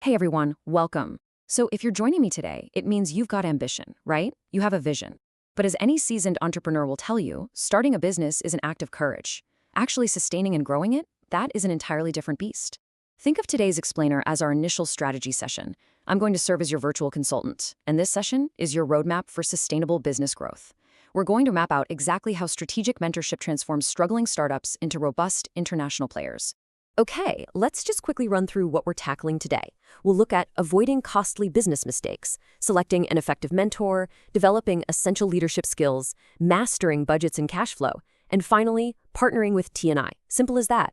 Hey everyone, welcome. So, if you're joining me today, it means you've got ambition, right? You have a vision. But as any seasoned entrepreneur will tell you, starting a business is an act of courage. Actually, sustaining and growing it, that is an entirely different beast. Think of today's explainer as our initial strategy session. I'm going to serve as your virtual consultant, and this session is your roadmap for sustainable business growth. We're going to map out exactly how strategic mentorship transforms struggling startups into robust international players. Okay, let's just quickly run through what we're tackling today. We'll look at avoiding costly business mistakes, selecting an effective mentor, developing essential leadership skills, mastering budgets and cash flow, and finally, partnering with T&I. Simple as that.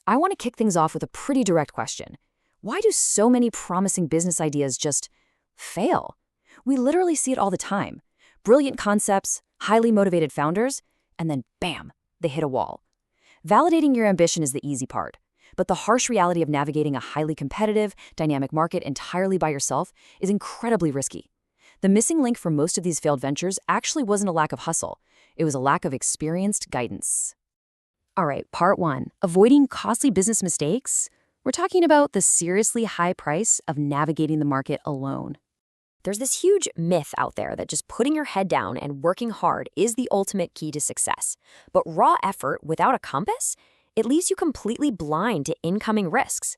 I want to kick things off with a pretty direct question. Why do so many promising business ideas just fail? We literally see it all the time. Brilliant concepts, highly motivated founders, and then bam, they hit a wall. Validating your ambition is the easy part. But the harsh reality of navigating a highly competitive, dynamic market entirely by yourself is incredibly risky. The missing link for most of these failed ventures actually wasn't a lack of hustle. It was a lack of experienced guidance. All right, part one, avoiding costly business mistakes. We're talking about the seriously high price of navigating the market alone. There's this huge myth out there that just putting your head down and working hard is the ultimate key to success. But raw effort without a compass? It leaves you completely blind to incoming risks.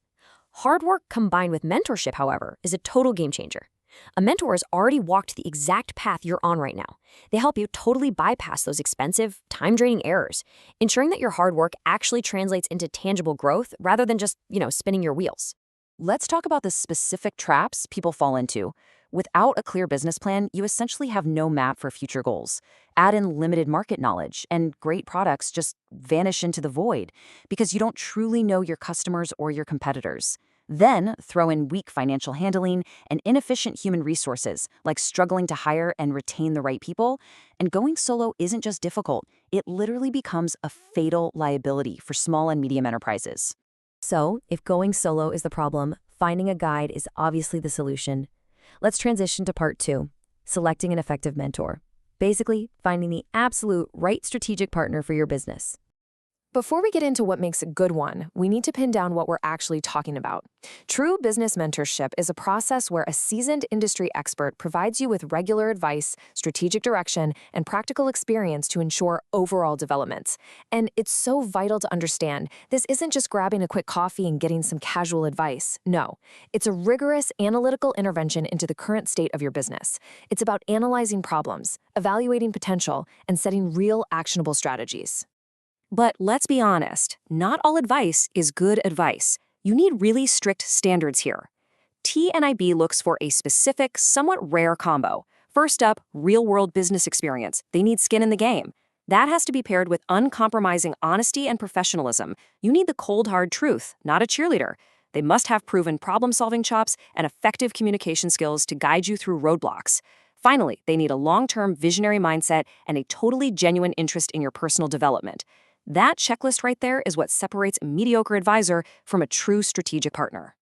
Hard work combined with mentorship, however, is a total game changer. A mentor has already walked the exact path you're on right now. They help you totally bypass those expensive, time-draining errors, ensuring that your hard work actually translates into tangible growth rather than just, spinning your wheels. Let's talk about the specific traps people fall into. Without a clear business plan, you essentially have no map for future goals. Add in limited market knowledge, and great products just vanish into the void because you don't truly know your customers or your competitors. Then throw in weak financial handling and inefficient human resources, like struggling to hire and retain the right people. And going solo isn't just difficult, it literally becomes a fatal liability for small and medium enterprises. So, if going solo is the problem, finding a guide is obviously the solution. Let's transition to part two, selecting an effective mentor. Basically, finding the absolute right strategic partner for your business. Before we get into what makes a good one, we need to pin down what we're actually talking about. True business mentorship is a process where a seasoned industry expert provides you with regular advice, strategic direction, and practical experience to ensure overall development. And it's so vital to understand this isn't just grabbing a quick coffee and getting some casual advice. No, it's a rigorous analytical intervention into the current state of your business. It's about analyzing problems, evaluating potential, and setting real actionable strategies. But let's be honest, not all advice is good advice. You need really strict standards here. TNIB looks for a specific, somewhat rare combo. First up, real-world business experience. They need skin in the game. That has to be paired with uncompromising honesty and professionalism. You need the cold, hard truth, not a cheerleader. They must have proven problem-solving chops and effective communication skills to guide you through roadblocks. Finally, they need a long-term visionary mindset and a totally genuine interest in your personal development. That checklist right there is what separates a mediocre advisor from a true strategic partner.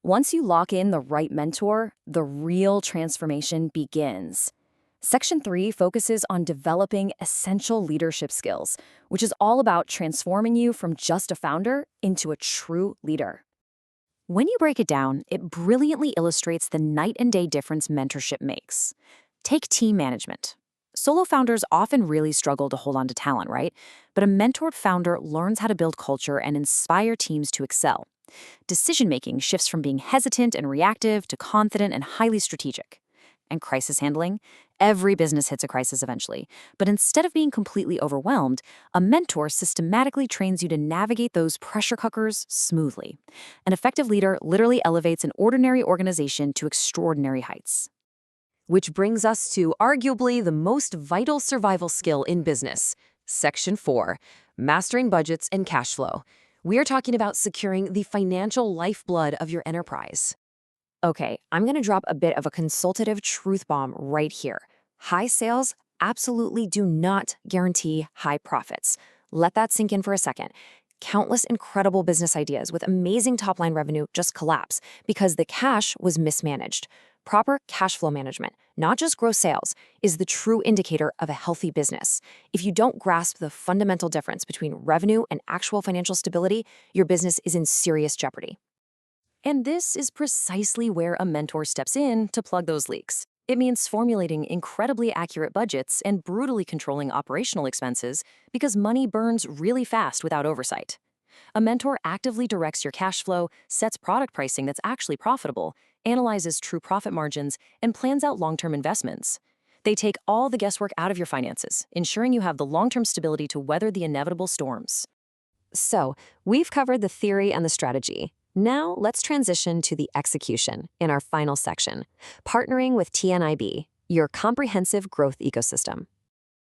Once you lock in the right mentor, the real transformation begins. Section 3 focuses on developing essential leadership skills, which is all about transforming you from just a founder into a true leader. When you break it down, it brilliantly illustrates the night and day difference mentorship makes. Take team management. Solo founders often really struggle to hold on to talent, right? But a mentored founder learns how to build culture and inspire teams to excel. Decision-making shifts from being hesitant and reactive to confident and highly strategic. And crisis handling? Every business hits a crisis eventually. But instead of being completely overwhelmed, a mentor systematically trains you to navigate those pressure cookers smoothly. An effective leader literally elevates an ordinary organization to extraordinary heights. Which brings us to arguably the most vital survival skill in business, Section 4, mastering budgets and cash flow. We are talking about securing the financial lifeblood of your enterprise. Okay, I'm going to drop a bit of a consultative truth bomb right here. High sales absolutely do not guarantee high profits. Let that sink in for a second. Countless incredible business ideas with amazing top-line revenue just collapse because the cash was mismanaged. Proper cash flow management, not just gross sales, is the true indicator of a healthy business. If you don't grasp the fundamental difference between revenue and actual financial stability, your business is in serious jeopardy. And this is precisely where a mentor steps in to plug those leaks. It means formulating incredibly accurate budgets and brutally controlling operational expenses because money burns really fast without oversight. A mentor actively directs your cash flow, sets product pricing that's actually profitable, analyzes true profit margins, and plans out long-term investments. They take all the guesswork out of your finances, ensuring you have the long-term stability to weather the inevitable storms. So, we've covered the theory and the strategy. Now, let's transition to the execution in our final section, partnering with TNIB, your comprehensive growth ecosystem.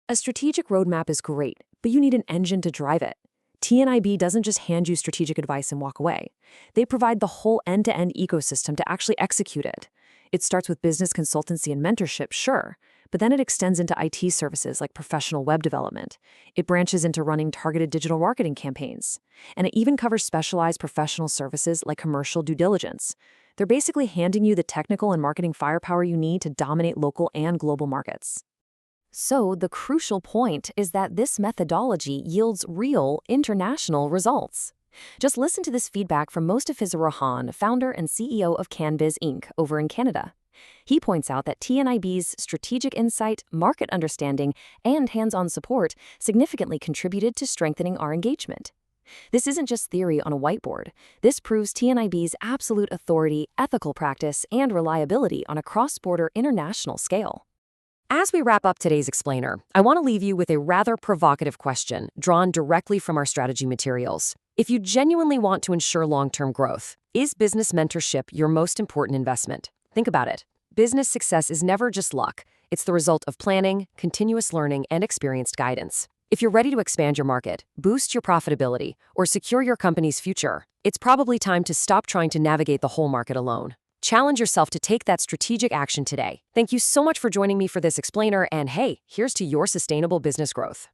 A strategic roadmap is great, but you need an engine to drive it. TNIB doesn't just hand you strategic advice and walk away. They provide the whole end-to-end ecosystem to actually execute it. It starts with business consultancy and mentorship, sure, but then it extends into IT services like professional web development. It branches into running targeted digital marketing campaigns. And it even covers specialized professional services like commercial due diligence. They're basically handing you the technical and marketing firepower you need to dominate local and global markets. So, the crucial point is that this methodology yields real, international results. Just listen to this feedback from Mostafiz Rahan, founder and CEO of CanBiz Inc. over in Canada. He points out that TNIB's strategic insight, market understanding, and hands-on support significantly contributed to strengthening our engagement. This isn't just theory on a whiteboard. This proves TNIB's absolute authority, ethical practice, and reliability on a cross-border international scale. As we wrap up today's explainer, I want to leave you with a rather provocative question drawn directly from our strategy materials. If you genuinely want to ensure long-term growth, is business mentorship your most important investment? Think about it. Business success is never just luck. It's the result of planning, continuous learning, and experienced guidance. If you're ready to expand your market, boost your profitability, or secure your company's future, it's probably time to stop trying to navigate the whole market alone. Challenge yourself to take that strategic action today. Thank you so much for joining me for this explainer, and hey, here's to your sustainable business growth.